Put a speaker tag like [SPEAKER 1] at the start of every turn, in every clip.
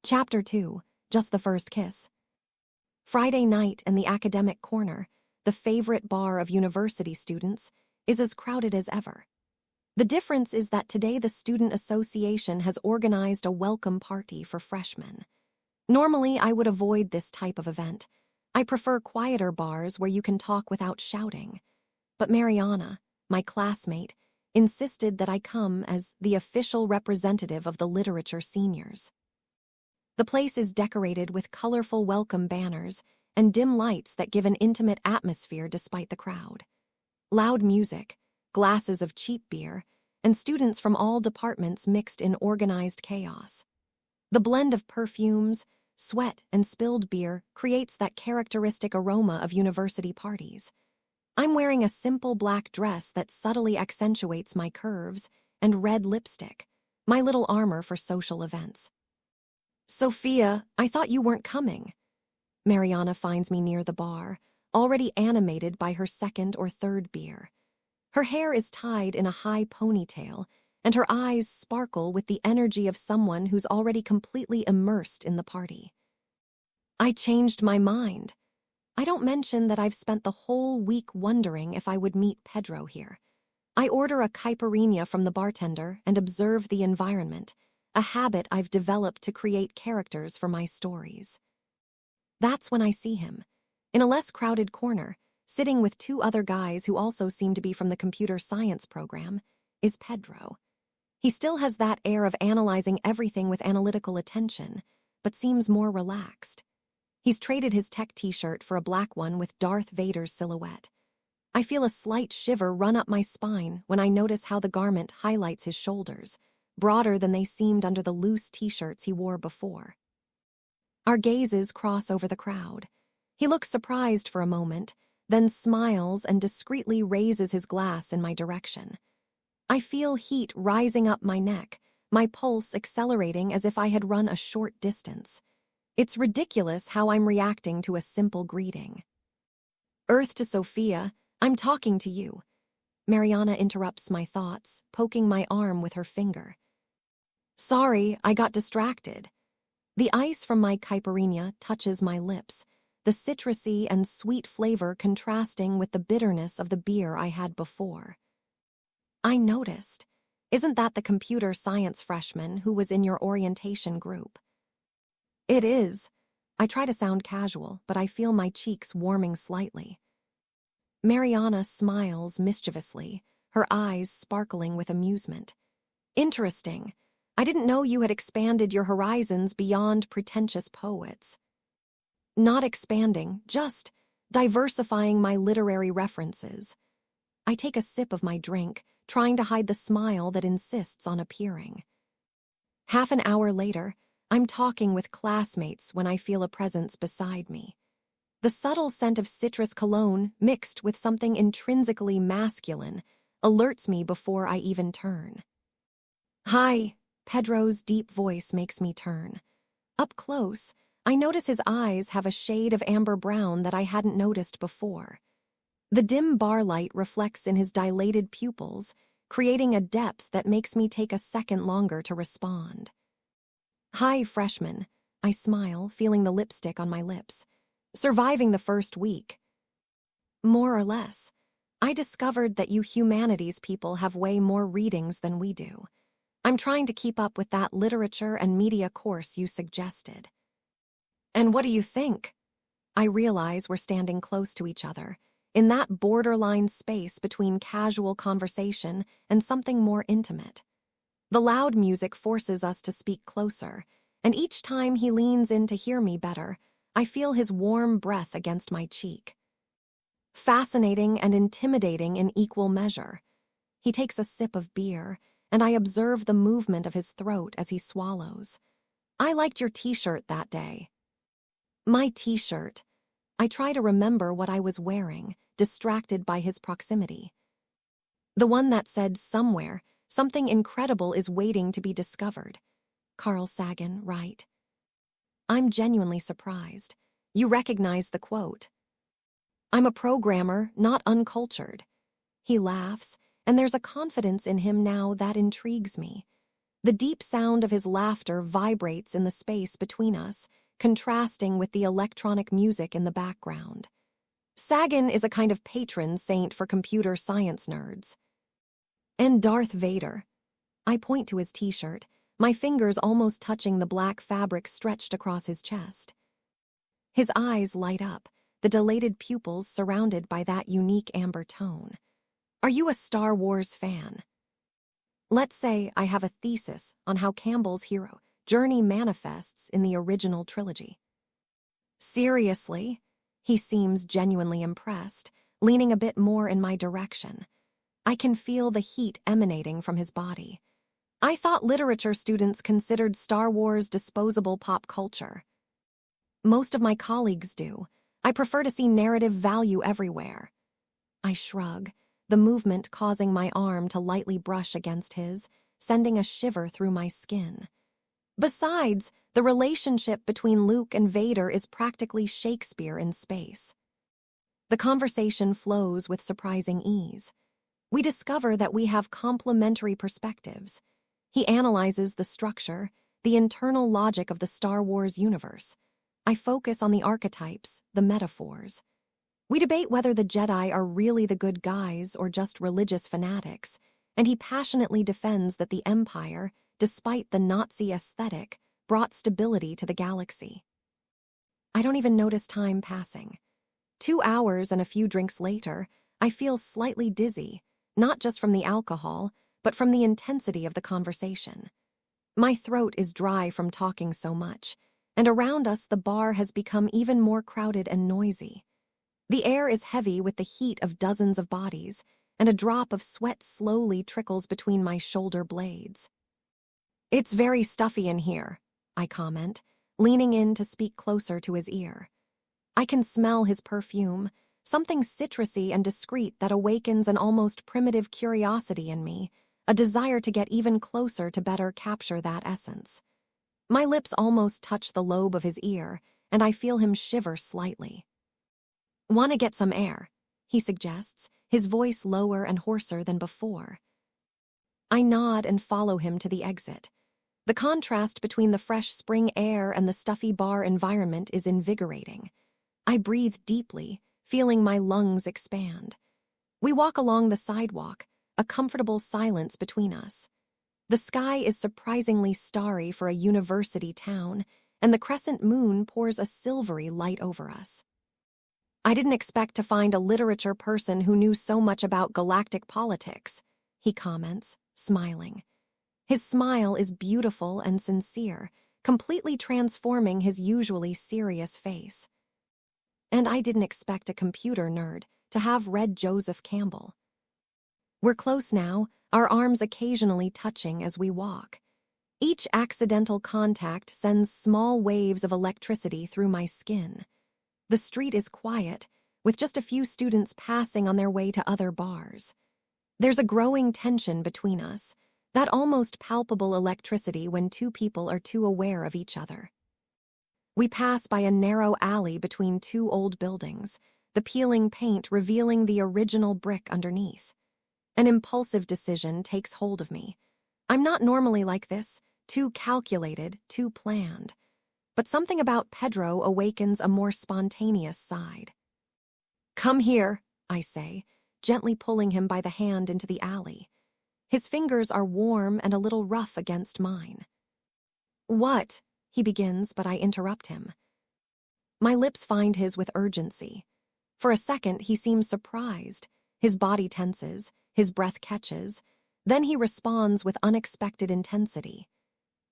[SPEAKER 1] Chapter 2, Just the First Kiss. Friday night in the academic corner, the favorite bar of university students, is as crowded as ever. The difference is that today the Student Association has organized a welcome party for freshmen. Normally, I would avoid this type of event. I prefer quieter bars where you can talk without shouting. But Mariana, my classmate, insisted that I come as the official representative of the literature seniors. The place is decorated with colorful welcome banners and dim lights that give an intimate atmosphere despite the crowd. Loud music, glasses of cheap beer, and students from all departments mixed in organized chaos. The blend of perfumes, sweat, and spilled beer creates that characteristic aroma of university parties. I'm wearing a simple black dress that subtly accentuates my curves and red lipstick, my little armor for social events. "Sophia, I thought you weren't coming." Mariana finds me near the bar, already animated by her second or third beer. Her hair is tied in a high ponytail, and her eyes sparkle with the energy of someone who's already completely immersed in the party. I changed my mind. I don't mention that I've spent the whole week wondering if I would meet Pedro here. I order a caipirinha from the bartender and observe the environment, a habit I've developed to create characters for my stories. That's when I see him. In a less crowded corner, sitting with two other guys who also seem to be from the computer science program, is Pedro. He still has that air of analyzing everything with analytical attention, but seems more relaxed. He's traded his tech t-shirt for a black one with Darth Vader's silhouette. I feel a slight shiver run up my spine when I notice how the garment highlights his shoulders, broader than they seemed under the loose t-shirts he wore before. Our gazes cross over the crowd. He looks surprised for a moment, then smiles and discreetly raises his glass in my direction. I feel heat rising up my neck, my pulse accelerating as if I had run a short distance. It's ridiculous how I'm reacting to a simple greeting. "Earth to Sophia, I'm talking to you." Mariana interrupts my thoughts, poking my arm with her finger. "Sorry, I got distracted." The ice from my caipirinha touches my lips, the citrusy and sweet flavor contrasting with the bitterness of the beer I had before. "I noticed. Isn't that the computer science freshman who was in your orientation group?" "It is." I try to sound casual, but I feel my cheeks warming slightly. Mariana smiles mischievously, her eyes sparkling with amusement. "Interesting. I didn't know you had expanded your horizons beyond pretentious poets." "Not expanding, just diversifying my literary references." I take a sip of my drink, trying to hide the smile that insists on appearing. Half an hour later, I'm talking with classmates when I feel a presence beside me. The subtle scent of citrus cologne mixed with something intrinsically masculine alerts me before I even turn. "Hi," Pedro's deep voice makes me turn. Up close, I notice his eyes have a shade of amber brown that I hadn't noticed before. The dim bar light reflects in his dilated pupils, creating a depth that makes me take a second longer to respond. "Hi, freshman." I smile, feeling the lipstick on my lips. "Surviving the first week." "More or less. I discovered that you humanities people have way more readings than we do. I'm trying to keep up with that literature and media course you suggested." "And what do you think?" I realize we're standing close to each other, in that borderline space between casual conversation and something more intimate. The loud music forces us to speak closer, and each time he leans in to hear me better, I feel his warm breath against my cheek. Fascinating and intimidating in equal measure. He takes a sip of beer, and I observe the movement of his throat as he swallows. "I liked your t-shirt that day." My t-shirt. I try to remember what I was wearing, distracted by his proximity. The one that said somewhere, "Something incredible is waiting to be discovered." Carl Sagan, right? I'm genuinely surprised. You recognize the quote. "I'm a programmer, not uncultured." He laughs, and there's a confidence in him now that intrigues me. The deep sound of his laughter vibrates in the space between us, contrasting with the electronic music in the background. Sagan is a kind of patron saint for computer science nerds. And Darth Vader. I point to his t-shirt, my fingers almost touching the black fabric stretched across his chest. His eyes light up, the dilated pupils surrounded by that unique amber tone. Are you a Star Wars fan? Let's say I have a thesis on how Campbell's hero journey manifests in the original trilogy. Seriously? He seems genuinely impressed, leaning a bit more in my direction. I can feel the heat emanating from his body. I thought literature students considered Star Wars disposable pop culture. Most of my colleagues do. I prefer to see narrative value everywhere. I shrug, the movement causing my arm to lightly brush against his, sending a shiver through my skin. Besides, the relationship between Luke and Vader is practically Shakespeare in space. The conversation flows with surprising ease. We discover that we have complementary perspectives. He analyzes the structure, the internal logic of the Star Wars universe. I focus on the archetypes, the metaphors. We debate whether the Jedi are really the good guys or just religious fanatics, and he passionately defends that the Empire, despite the Nazi aesthetic, brought stability to the galaxy. I don't even notice time passing. 2 hours and a few drinks later, I feel slightly dizzy, not just from the alcohol, but from the intensity of the conversation. My throat is dry from talking so much, and around us the bar has become even more crowded and noisy. The air is heavy with the heat of dozens of bodies, and a drop of sweat slowly trickles between my shoulder blades. It's very stuffy in here, I comment, leaning in to speak closer to his ear. I can smell his perfume, something citrusy and discreet that awakens an almost primitive curiosity in me, a desire to get even closer to better capture that essence. My lips almost touch the lobe of his ear, and I feel him shiver slightly. "Want to get some air?" he suggests, his voice lower and hoarser than before. I nod and follow him to the exit. The contrast between the fresh spring air and the stuffy bar environment is invigorating. I breathe deeply, feeling my lungs expand. We walk along the sidewalk, a comfortable silence between us. The sky is surprisingly starry for a university town, and the crescent moon pours a silvery light over us. I didn't expect to find a literature person who knew so much about galactic politics, he comments, smiling. His smile is beautiful and sincere, completely transforming his usually serious face. And I didn't expect a computer nerd to have read Joseph Campbell. We're close now, our arms occasionally touching as we walk. Each accidental contact sends small waves of electricity through my skin. The street is quiet, with just a few students passing on their way to other bars. There's a growing tension between us, that almost palpable electricity when two people are too aware of each other. We pass by a narrow alley between two old buildings, the peeling paint revealing the original brick underneath. An impulsive decision takes hold of me. I'm not normally like this, too calculated, too planned. But something about Pedro awakens a more spontaneous side. "Come here," I say, gently pulling him by the hand into the alley. His fingers are warm and a little rough against mine. "What?" he begins, but I interrupt him. My lips find his with urgency. For a second, he seems surprised. His body tenses, his breath catches. Then he responds with unexpected intensity.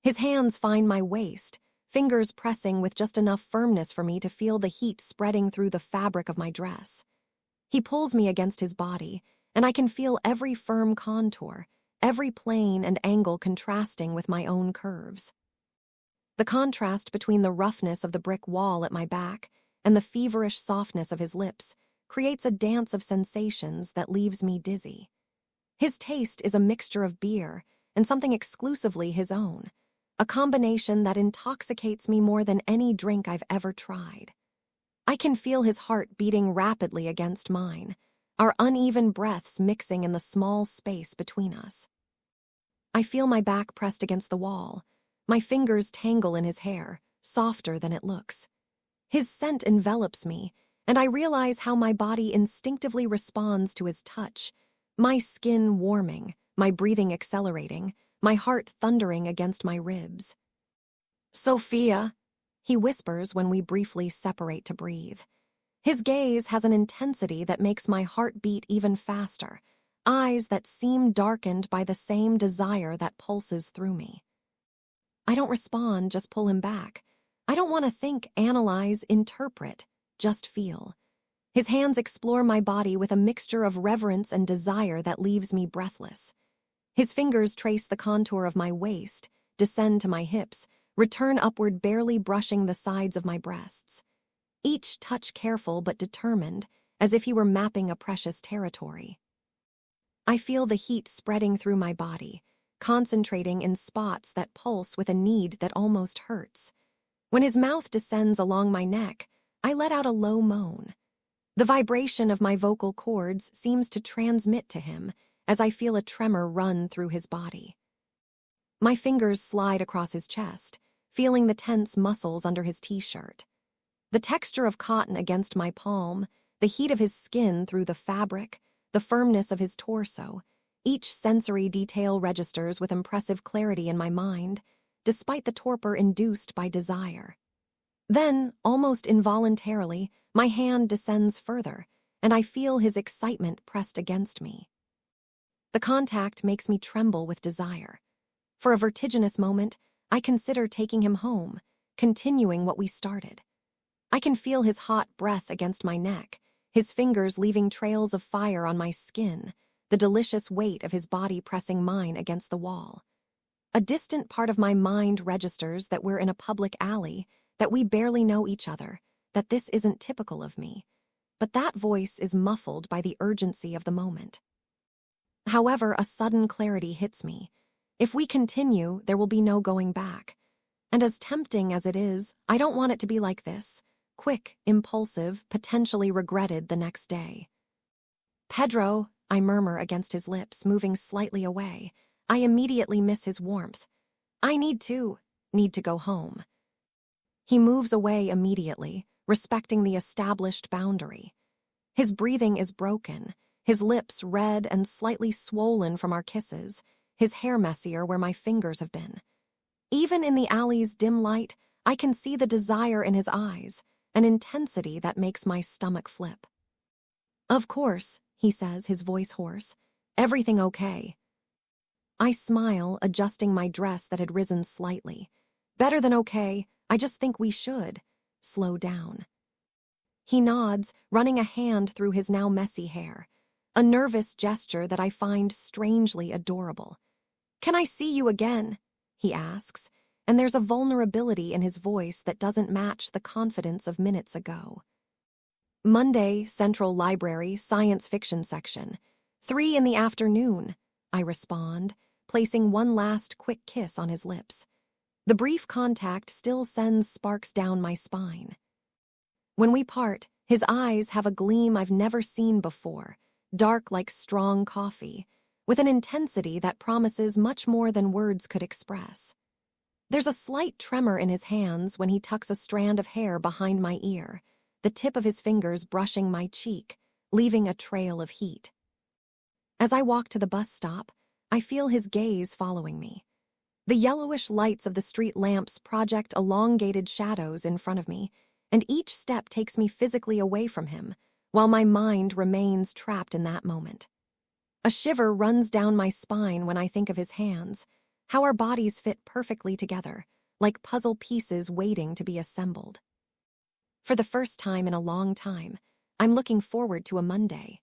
[SPEAKER 1] His hands find my waist, fingers pressing with just enough firmness for me to feel the heat spreading through the fabric of my dress. He pulls me against his body, and I can feel every firm contour, every plane and angle contrasting with my own curves. The contrast between the roughness of the brick wall at my back and the feverish softness of his lips creates a dance of sensations that leaves me dizzy. His taste is a mixture of beer and something exclusively his own, a combination that intoxicates me more than any drink I've ever tried. I can feel his heart beating rapidly against mine, our uneven breaths mixing in the small space between us. I feel my back pressed against the wall. My fingers tangle in his hair, softer than it looks. His scent envelops me, and I realize how my body instinctively responds to his touch, my skin warming, my breathing accelerating, my heart thundering against my ribs. "Sophia," he whispers when we briefly separate to breathe. His gaze has an intensity that makes my heart beat even faster, eyes that seem darkened by the same desire that pulses through me. I don't respond, just pull him back. I don't want to think, analyze, interpret, just feel. His hands explore my body with a mixture of reverence and desire that leaves me breathless. His fingers trace the contour of my waist, descend to my hips, return upward, barely brushing the sides of my breasts. Each touch careful but determined, as if he were mapping a precious territory. I feel the heat spreading through my body, concentrating in spots that pulse with a need that almost hurts. When his mouth descends along my neck, I let out a low moan. The vibration of my vocal cords seems to transmit to him as I feel a tremor run through his body. My fingers slide across his chest, feeling the tense muscles under his t-shirt. The texture of cotton against my palm, the heat of his skin through the fabric, the firmness of his torso, each sensory detail registers with impressive clarity in my mind, despite the torpor induced by desire. Then, almost involuntarily, my hand descends further, and I feel his excitement pressed against me. The contact makes me tremble with desire. For a vertiginous moment, I consider taking him home, continuing what we started. I can feel his hot breath against my neck, his fingers leaving trails of fire on my skin, the delicious weight of his body pressing mine against the wall. A distant part of my mind registers that we're in a public alley, that we barely know each other, that this isn't typical of me. But that voice is muffled by the urgency of the moment. However, a sudden clarity hits me. If we continue, there will be no going back. And as tempting as it is, I don't want it to be like this. Quick, impulsive, potentially regretted the next day. "Pedro," I murmur against his lips, moving slightly away. I immediately miss his warmth. I need to go home. He moves away immediately, respecting the established boundary. His breathing is broken, his lips red and slightly swollen from our kisses, his hair messier where my fingers have been. Even in the alley's dim light, I can see the desire in his eyes, an intensity that makes my stomach flip. "Of course," he says, his voice hoarse. "Everything okay?" I smile, adjusting my dress that had risen slightly. "Better than okay, I just think we should slow down." He nods, running a hand through his now messy hair, a nervous gesture that I find strangely adorable. "Can I see you again?" he asks, and there's a vulnerability in his voice that doesn't match the confidence of minutes ago. "Monday, Central Library, Science Fiction section. 3 in the afternoon," I respond, placing one last quick kiss on his lips. The brief contact still sends sparks down my spine. When we part, his eyes have a gleam I've never seen before, dark like strong coffee, with an intensity that promises much more than words could express. There's a slight tremor in his hands when he tucks a strand of hair behind my ear, the tip of his fingers brushing my cheek, leaving a trail of heat. As I walk to the bus stop, I feel his gaze following me. The yellowish lights of the street lamps project elongated shadows in front of me, and each step takes me physically away from him, while my mind remains trapped in that moment. A shiver runs down my spine when I think of his hands, how our bodies fit perfectly together, like puzzle pieces waiting to be assembled. For the first time in a long time, I'm looking forward to a Monday.